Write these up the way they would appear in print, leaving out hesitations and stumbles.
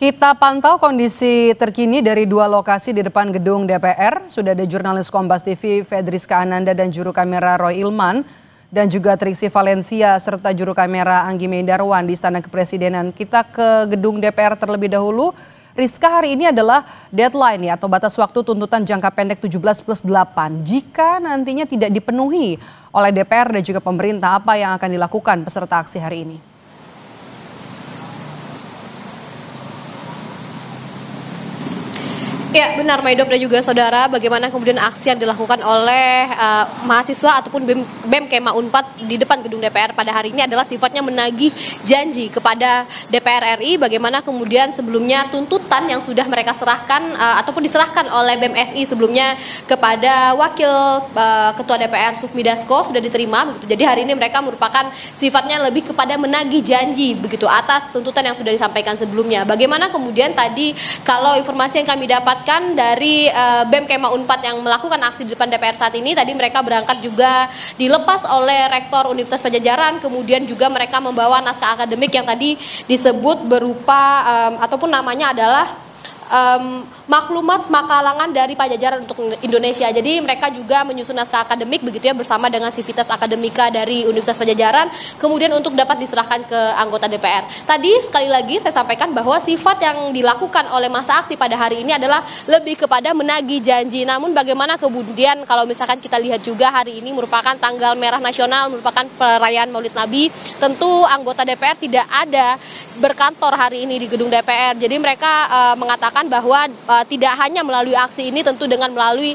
Kita pantau kondisi terkini dari dua lokasi di depan gedung DPR. Sudah ada jurnalis Kompas TV Fedriska Ananda dan juru kamera Roy Ilman. Dan juga Triksi Valencia serta juru kamera Anggi Medarwan di Istana Kepresidenan. Kita ke gedung DPR terlebih dahulu. Rizka, hari ini adalah deadline atau batas waktu tuntutan jangka pendek 17+8. Jika nantinya tidak dipenuhi oleh DPR dan juga pemerintah, apa yang akan dilakukan peserta aksi hari ini? Ya benar Maidop dan juga saudara, bagaimana kemudian aksi yang dilakukan oleh mahasiswa ataupun BEM Kema Unpad di depan gedung DPR pada hari ini adalah sifatnya menagih janji kepada DPR RI, bagaimana kemudian sebelumnya tuntutan yang sudah mereka serahkan ataupun diserahkan oleh BEM SI sebelumnya kepada Wakil Ketua DPR Sufmi Dasko sudah diterima begitu. Jadi hari ini mereka merupakan sifatnya lebih kepada menagih janji begitu atas tuntutan yang sudah disampaikan sebelumnya. Bagaimana kemudian tadi kalau informasi yang kami dapat dari BEM Kema Unpad yang melakukan aksi di depan DPR saat ini, tadi mereka berangkat juga dilepas oleh Rektor Universitas Padjadjaran, kemudian juga mereka membawa naskah akademik yang tadi disebut berupa ataupun namanya adalah maklumat makalangan dari Padjadjaran untuk Indonesia. Jadi mereka juga menyusun naskah akademik begitu ya bersama dengan Civitas Akademika dari Universitas Padjadjaran, kemudian untuk dapat diserahkan ke anggota DPR. Tadi sekali lagi saya sampaikan bahwa sifat yang dilakukan oleh masa aksi pada hari ini adalah lebih kepada menagih janji. Namun bagaimana kemudian kalau misalkan kita lihat juga hari ini merupakan tanggal merah nasional, merupakan perayaan Maulid Nabi, tentu anggota DPR tidak ada berkantor hari ini di gedung DPR. Jadi mereka mengatakan bahwa tidak hanya melalui aksi ini, tentu dengan melalui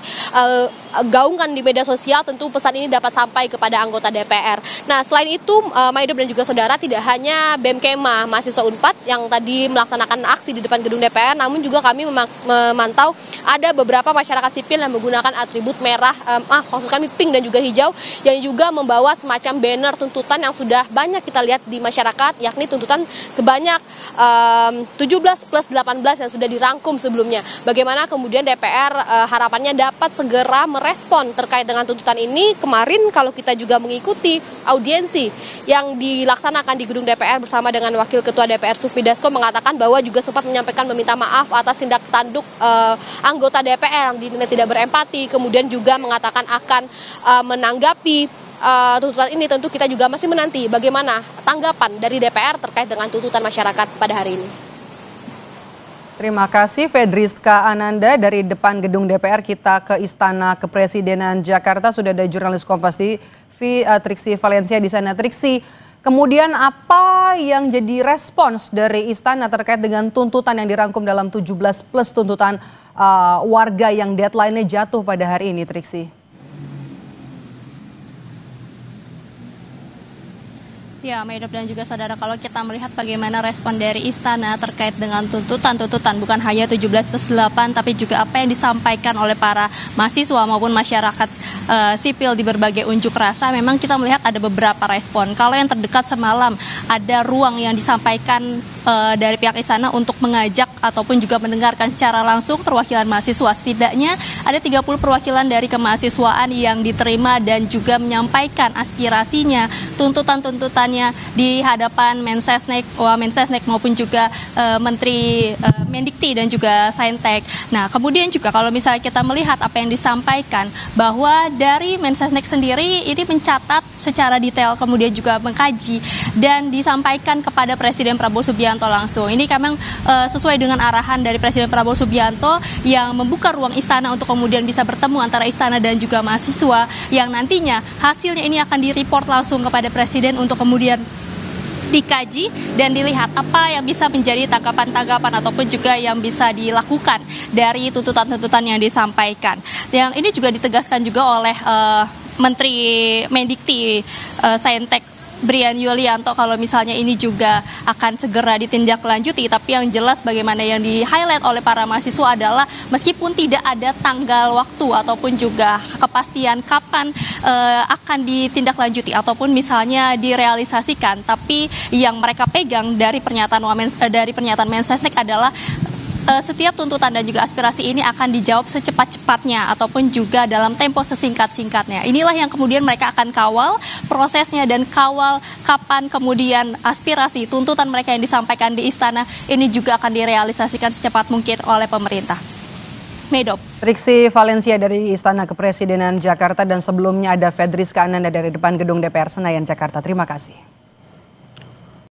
gaungkan di media sosial, tentu pesan ini dapat sampai kepada anggota DPR. Nah selain itu Maidop dan juga saudara, tidak hanya BEM Kema mahasiswa Unpad yang tadi melaksanakan aksi di depan gedung DPR, namun juga kami memantau ada beberapa masyarakat sipil yang menggunakan atribut merah, maksud kami pink dan juga hijau, yang juga membawa semacam banner tuntutan yang sudah banyak kita lihat di masyarakat, yakni tuntutan sebanyak 17+18 yang sudah dirangkum sebelumnya. Bagaimana kemudian DPR harapannya dapat segera merespon terkait dengan tuntutan ini. Kemarin kalau kita juga mengikuti audiensi yang dilaksanakan di gedung DPR bersama dengan Wakil Ketua DPR Sufmi Dasko mengatakan bahwa juga sempat menyampaikan meminta maaf atas tindak tanduk anggota DPR yang dinilai tidak berempati, kemudian juga mengatakan akan menanggapi tuntutan ini. Tentu kita juga masih menanti bagaimana tanggapan dari DPR terkait dengan tuntutan masyarakat pada hari ini. Terima kasih Fedriska Ananda dari depan gedung DPR. Kita ke Istana Kepresidenan Jakarta. Sudah ada jurnalis Kompas TV Triksi Valencia di sana. Triksi, kemudian apa yang jadi respons dari Istana terkait dengan tuntutan yang dirangkum dalam 17+ tuntutan warga yang deadline-nya jatuh pada hari ini, Triksi? Ya, Maidop dan juga saudara, kalau kita melihat bagaimana respon dari Istana terkait dengan tuntutan bukan hanya 17+8 tapi juga apa yang disampaikan oleh para mahasiswa maupun masyarakat sipil di berbagai unjuk rasa, memang kita melihat ada beberapa respon. Kalau yang terdekat semalam ada ruang yang disampaikan dari pihak Istana untuk mengajak ataupun juga mendengarkan secara langsung perwakilan mahasiswa. Setidaknya ada 30 perwakilan dari kemahasiswaan yang diterima dan juga menyampaikan aspirasinya, tuntutan-tuntutannya di hadapan Mensesnek maupun juga Menteri Mendikti dan juga Saintek. Nah, kemudian juga kalau misalnya kita melihat apa yang disampaikan, bahwa dari Mensesnek sendiri ini mencatat secara detail, kemudian juga mengkaji dan disampaikan kepada Presiden Prabowo Subianto langsung. Ini memang sesuai dengan arahan dari Presiden Prabowo Subianto yang membuka ruang Istana untuk kemudian bisa bertemu antara Istana dan juga mahasiswa, yang nantinya hasilnya ini akan direport langsung kepada Presiden untuk kemudian dikaji dan dilihat apa yang bisa menjadi tanggapan-tanggapan ataupun juga yang bisa dilakukan dari tuntutan-tuntutan yang disampaikan. Yang ini juga ditegaskan juga oleh Menteri Mendikti Saintek Brian Yulianto, kalau misalnya ini juga akan segera ditindaklanjuti. Tapi yang jelas bagaimana yang di-highlight oleh para mahasiswa adalah meskipun tidak ada tanggal waktu ataupun juga kepastian kapan akan ditindaklanjuti ataupun misalnya direalisasikan, tapi yang mereka pegang dari pernyataan Mensesnek adalah setiap tuntutan dan juga aspirasi ini akan dijawab secepat-cepatnya ataupun juga dalam tempo sesingkat-singkatnya. Inilah yang kemudian mereka akan kawal prosesnya dan kawal kapan kemudian aspirasi tuntutan mereka yang disampaikan di istana ini juga akan direalisasikan secepat mungkin oleh pemerintah. Medop. Triksi Valencia dari Istana Kepresidenan Jakarta dan sebelumnya ada Fedris Kaananda dari depan gedung DPR Senayan Jakarta. Terima kasih.